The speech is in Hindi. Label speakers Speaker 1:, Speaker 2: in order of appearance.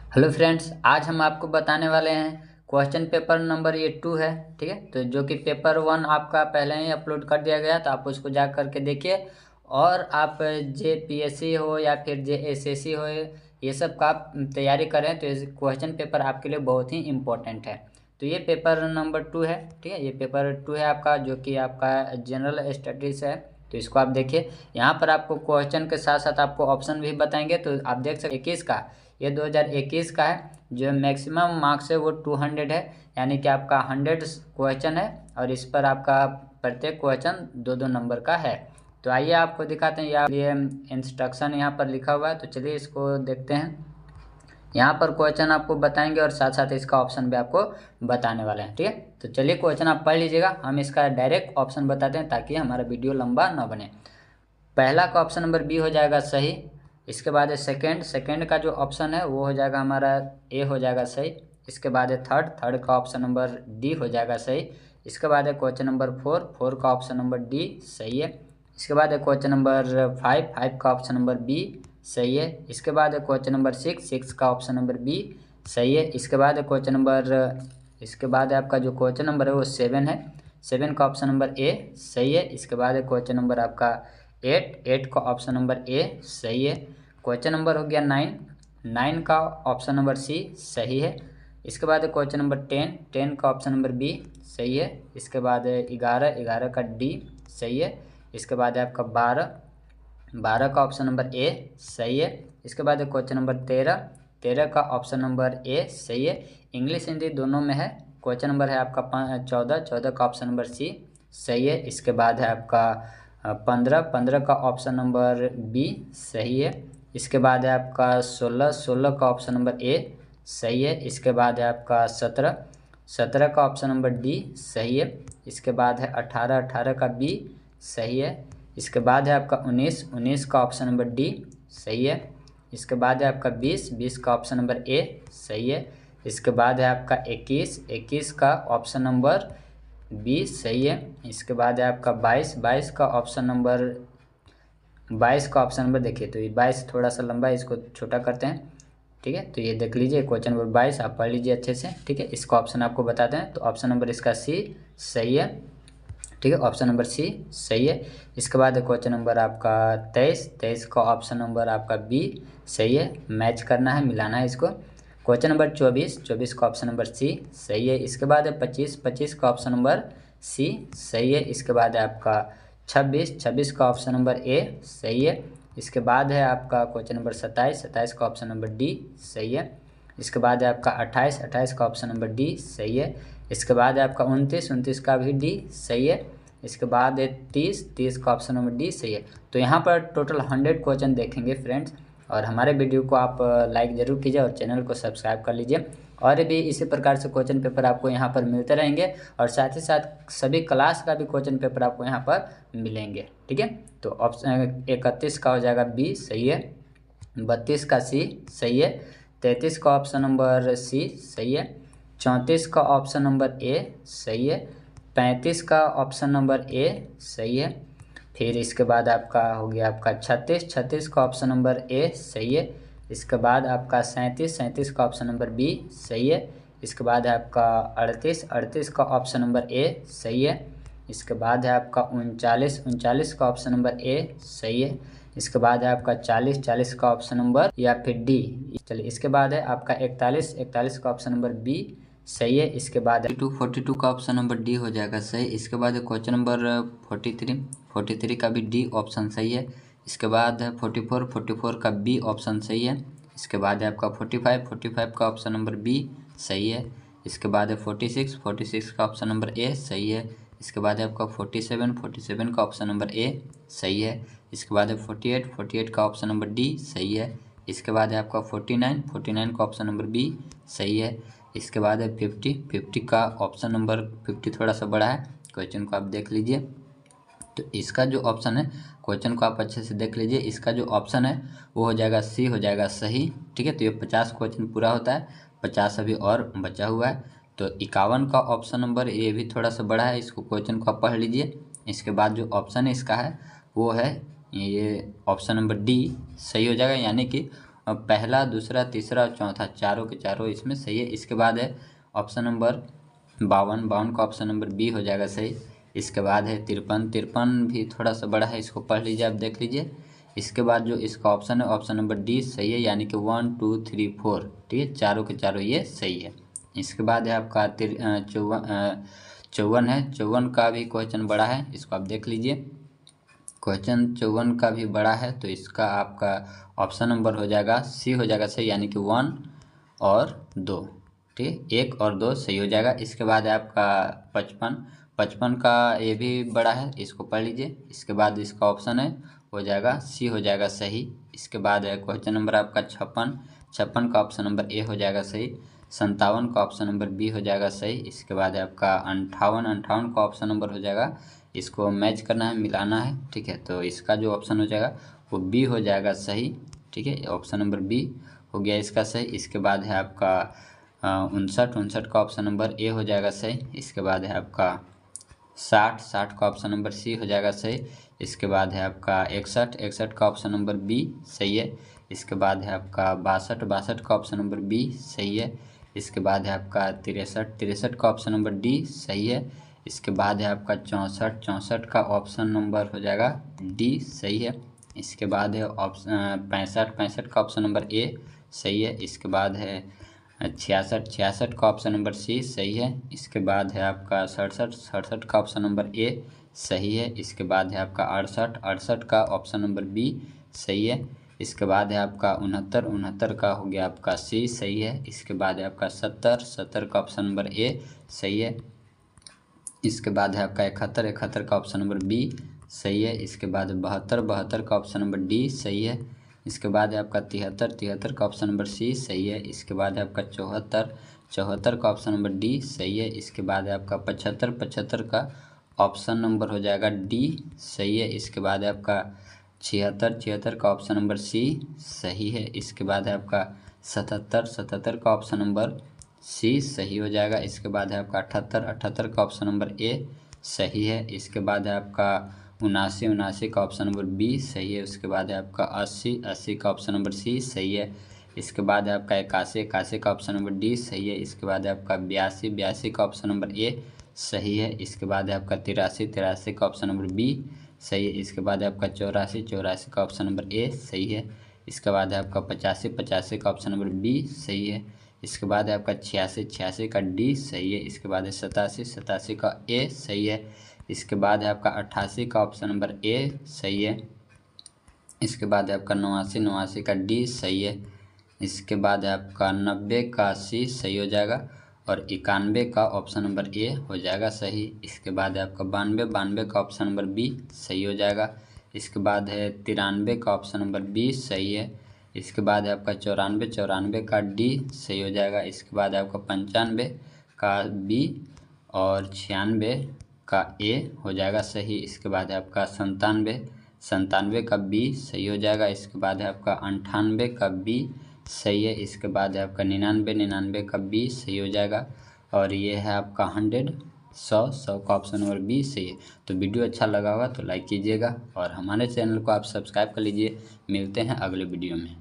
Speaker 1: हेलो फ्रेंड्स, आज हम आपको बताने वाले हैं क्वेश्चन पेपर नंबर ये 2 है। ठीक है, तो जो कि पेपर 1 आपका पहले ही अपलोड कर दिया गया, तो आप उसको जा करके देखिए। और आप JPSC हो या फिर JSSC हो, ये सब का आप तैयारी करें तो ये क्वेश्चन पेपर आपके लिए बहुत ही इम्पोर्टेंट है। तो ये पेपर नंबर 2 है। ठीक है, ये पेपर 2 है आपका, जो कि आपका जनरल स्टडीज है। तो इसको आप देखिए, यहाँ पर आपको क्वेश्चन के साथ साथ आपको ऑप्शन भी बताएंगे। तो आप देख सकते 21 का, ये 2021 का है। जो मैक्सिमम मार्क्स है वो 200 है, यानी कि आपका 100 क्वेश्चन है। और इस पर आपका प्रत्येक क्वेश्चन 2-2 नंबर का है। तो आइए आपको दिखाते हैं। ये इंस्ट्रक्शन यहाँ पर लिखा हुआ है, तो चलिए इसको देखते हैं। यहाँ पर क्वेश्चन आपको बताएंगे और साथ साथ इसका ऑप्शन भी आपको बताने वाले हैं। ठीक है, तो चलिए क्वेश्चन आप पढ़ लीजिएगा, हम इसका डायरेक्ट ऑप्शन बताते हैं ताकि हमारा वीडियो लंबा ना बने। पहला का ऑप्शन नंबर बी हो जाएगा सही। इसके बाद है सेकंड का जो ऑप्शन है वो हो जाएगा हमारा ए हो जाएगा सही। इसके बाद है थर्ड का ऑप्शन नंबर डी हो जाएगा सही। इसके बाद है क्वेश्चन नंबर फोर का ऑप्शन नंबर डी सही है। इसके बाद है क्वेश्चन नंबर फाइव का ऑप्शन नंबर बी सही है। इसके बाद है क्वेश्चन नंबर सिक्स का ऑप्शन नंबर बी सही है। इसके बाद है इसके बाद है आपका जो क्वेश्चन नंबर है वो 7 है। 7 का ऑप्शन नंबर ए सही है। इसके बाद है क्वेश्चन नंबर आपका 8 का ऑप्शन नंबर ए सही है। क्वेश्चन नंबर हो गया 9 का ऑप्शन नंबर सी सही है। इसके बाद है क्वेश्चन नंबर 10 का ऑप्शन नंबर बी सही है। इसके बाद है 11 का डी सही है। इसके बाद है आपका 12 का ऑप्शन नंबर ए सही है। इसके बाद है क्वेश्चन नंबर 13 का ऑप्शन नंबर ए सही है। इंग्लिश हिंदी दोनों में है। क्वेश्चन नंबर है आपका 14 का ऑप्शन नंबर सी सही है। इसके बाद है आपका 15 का ऑप्शन नंबर बी सही है। इसके बाद है आपका 16 का ऑप्शन नंबर ए सही है। इसके बाद है आपका 17 का ऑप्शन नंबर डी सही है। इसके बाद है 18 का बी सही है। इसके बाद है आपका 19 का ऑप्शन नंबर डी सही है। इसके बाद है आपका 20 का ऑप्शन नंबर ए सही है। इसके बाद है आपका 21 का ऑप्शन नंबर बी सही है। इसके बाद है आपका 22 का ऑप्शन नंबर 22 का ऑप्शन नंबर देखिए, तो ये 22 थोड़ा सा लंबा है, इसको छोटा करते हैं। ठीक है, तो ये देख लीजिए क्वेश्चन नंबर 22 आप पढ़ लीजिए अच्छे से। ठीक है, इसका ऑप्शन आपको बताते हैं। तो ऑप्शन नंबर इसका सी सही है। ठीक है, ऑप्शन नंबर सी सही है। इसके बाद क्वेश्चन नंबर आपका 23 का ऑप्शन नंबर आपका बी सही है। मैच करना है, मिलाना है इसको। क्वेश्चन नंबर 24 का ऑप्शन नंबर सी सही है। इसके बाद है 25 का ऑप्शन नंबर सी सही है। इसके बाद है आपका 26 का ऑप्शन नंबर ए सही है। इसके बाद है आपका क्वेश्चन नंबर 27 का ऑप्शन नंबर डी सही है। इसके बाद है आपका 28 का ऑप्शन नंबर डी सही है। इसके बाद है आपका 29 का भी डी सही है। इसके बाद है 30 का ऑप्शन नंबर डी सही है। तो यहाँ पर टोटल 100 क्वेश्चन देखेंगे फ्रेंड्स। और हमारे वीडियो को आप लाइक ज़रूर कीजिए और चैनल को सब्सक्राइब कर लीजिए। और भी इसी प्रकार से क्वेश्चन पेपर आपको यहाँ पर मिलते रहेंगे, और साथ ही साथ सभी क्लास का भी क्वेश्चन पेपर आपको यहाँ पर मिलेंगे। ठीक है, तो ऑप्शन 31 का हो जाएगा बी सही है। 32 का सी सही है। 33 का ऑप्शन नंबर सी सही है। 34 का ऑप्शन नंबर ए सही है। 35 का ऑप्शन नंबर ए सही है। फिर इसके बाद आपका हो गया आपका 36 का ऑप्शन नंबर ए सही है। इसके बाद आपका 37 का ऑप्शन नंबर बी सही है। इसके बाद है आपका 38 का ऑप्शन नंबर ए सही है। इसके बाद है आपका 39 का ऑप्शन नंबर ए सही है। इसके बाद है आपका 40 का ऑप्शन नंबर या फिर डी। चलिए, इसके बाद है आपका 41 का ऑप्शन नंबर बी सही है। इसके बाद 42 का ऑप्शन नंबर डी हो जाएगा सही। इसके बाद है क्वेश्चन नंबर 43 का भी डी ऑप्शन सही है। इसके बाद है 44 का बी ऑप्शन सही है। इसके बाद है आपका 45 का ऑप्शन नंबर बी सही है। इसके बाद है 46 का ऑप्शन नंबर ए सही है। इसके बाद है आपका 47 का ऑप्शन नंबर ए सही है। इसके बाद है 48 का ऑप्शन नंबर डी सही है। इसके बाद है आपका 49 का ऑप्शन नंबर बी सही है। इसके बाद है 50 का ऑप्शन नंबर 50 थोड़ा सा बड़ा है, क्वेश्चन को आप देख लीजिए। तो इसका जो ऑप्शन है, क्वेश्चन को आप अच्छे से देख लीजिए, इसका जो ऑप्शन है वो हो जाएगा सी हो जाएगा सही। ठीक है, तो ये 50 क्वेश्चन पूरा होता है, 50 अभी और बचा हुआ है। तो 51 का ऑप्शन नंबर ये भी थोड़ा सा बड़ा है, इसको क्वेश्चन को आप पढ़ लीजिए। इसके बाद जो ऑप्शन है इसका है वो है ये ऑप्शन नंबर डी सही हो जाएगा, यानी कि और पहला, दूसरा, तीसरा और चौथा चारों के चारों इसमें सही है। इसके बाद है ऑप्शन नंबर 52, 52 का ऑप्शन नंबर बी हो जाएगा सही। इसके बाद है 53, 53 भी थोड़ा सा बड़ा है, इसको पढ़ लीजिए, आप देख लीजिए। इसके बाद जो इसका ऑप्शन है ऑप्शन नंबर डी सही है, यानी कि 1 2 3 4, ठीक है, चारों के चारों ये सही है। इसके बाद है आपका 54 है, 54 का भी क्वेश्चन बड़ा है, इसको आप देख लीजिए। क्वेश्चन 54 का भी बड़ा है, तो इसका आपका ऑप्शन नंबर हो जाएगा सी हो जाएगा सही, यानी कि 1 और 2, ठीक, 1 और 2 सही हो जाएगा। इसके बाद है आपका 55, 55 का ये भी बड़ा है, इसको पढ़ लीजिए। इसके बाद इसका ऑप्शन है हो जाएगा सी हो जाएगा सही। इसके बाद है क्वेश्चन नंबर आपका 56, 56 का ऑप्शन नंबर ए हो जाएगा सही। 57 का ऑप्शन नंबर बी हो जाएगा सही। इसके बाद है आपका 58, 58 का ऑप्शन नंबर हो जाएगा, इसको मैच करना है, मिलाना है, ठीक है, तो इसका जो ऑप्शन हो जाएगा वो बी हो जाएगा सही, ठीक है, ऑप्शन नंबर बी हो गया इसका सही। इसके बाद है आपका 59, 59 का ऑप्शन नंबर ए हो जाएगा सही। इसके बाद है आपका 60, 60 का ऑप्शन नंबर सी हो जाएगा सही। इसके बाद है आपका 61, 61 का ऑप्शन नंबर बी सही है। इसके बाद है आपका 62, 62 का ऑप्शन नंबर बी सही है। इसके बाद है आपका 63, 63 का ऑप्शन नंबर डी सही है। इसके बाद है आपका 64, 64 का ऑप्शन नंबर हो जाएगा डी सही है। इसके बाद है ऑप्शन 65, 65 का ऑप्शन नंबर ए सही है। इसके बाद है 66, 66 का ऑप्शन नंबर सी सही है। इसके बाद है आपका 67, 67 का ऑप्शन नंबर ए सही है। इसके बाद है आपका 68, 68 का ऑप्शन नंबर बी सही है। इसके बाद है आपका 69, 69 का हो गया आपका सी सही है। इसके बाद है आपका 70, 70 का ऑप्शन नंबर ए सही है। इसके बाद है आपका 71, 71 का ऑप्शन नंबर बी सही है। इसके बाद 72, 72 का ऑप्शन नंबर डी सही है। इसके बाद है आपका 73, 73 का ऑप्शन नंबर सी सही है। इसके बाद है आपका 74, 74 का ऑप्शन नंबर डी सही है। इसके बाद है आपका 75, 75 का ऑप्शन नंबर हो जाएगा डी सही है। इसके बाद है आपका 76, 76 का ऑप्शन नंबर सी सही है। इसके बाद है आपका 77, 77 का ऑप्शन नंबर सी सही हो जाएगा। इसके बाद है आपका 78, 78 का ऑप्शन नंबर ए सही है। इसके बाद है आपका 79, 79 का ऑप्शन नंबर बी सही है। उसके बाद है आपका 80, 80 का ऑप्शन नंबर सी सही है। इसके बाद है आपका 81, 81 का ऑप्शन नंबर डी सही है। इसके बाद है आपका 82, 82 का ऑप्शन नंबर ए सही है। इसके बाद है आपका 83, 83 का ऑप्शन नंबर बी सही है। इसके बाद है आपका 84, 84 का ऑप्शन नंबर ए सही है। इसके बाद है आपका 85, 85 का ऑप्शन नंबर बी सही है। इसके बाद है आपका 86, 86 का डी सही है। इसके बाद है 87, 87 का ए सही है। इसके बाद है आपका 88 का ऑप्शन नंबर ए सही है। इसके बाद है आपका 89, 89 का डी सही है। इसके बाद है आपका 90 का सी सही हो जाएगा और 91 का ऑप्शन नंबर ए हो जाएगा सही। इसके बाद है आपका 92, 92 का ऑप्शन नंबर बी सही हो जाएगा। इसके बाद है 93 का ऑप्शन नंबर बी सही है। इसके बाद है आपका 94, 94 का डी सही हो जाएगा। इसके बाद है आपका 95 का बी और 96 का ए हो जाएगा सही। इसके बाद है आपका 97, 97 का बी सही हो जाएगा। इसके बाद है आपका 98 का बी सही है। इसके बाद है आपका 99, 99 का बी सही हो जाएगा और ये है आपका 100, 100 का ऑप्शन नंबर बी सही है। तो वीडियो अच्छा लगा होगा तो लाइक कीजिएगा और हमारे चैनल को आप सब्सक्राइब कर लीजिए। मिलते हैं अगले वीडियो में।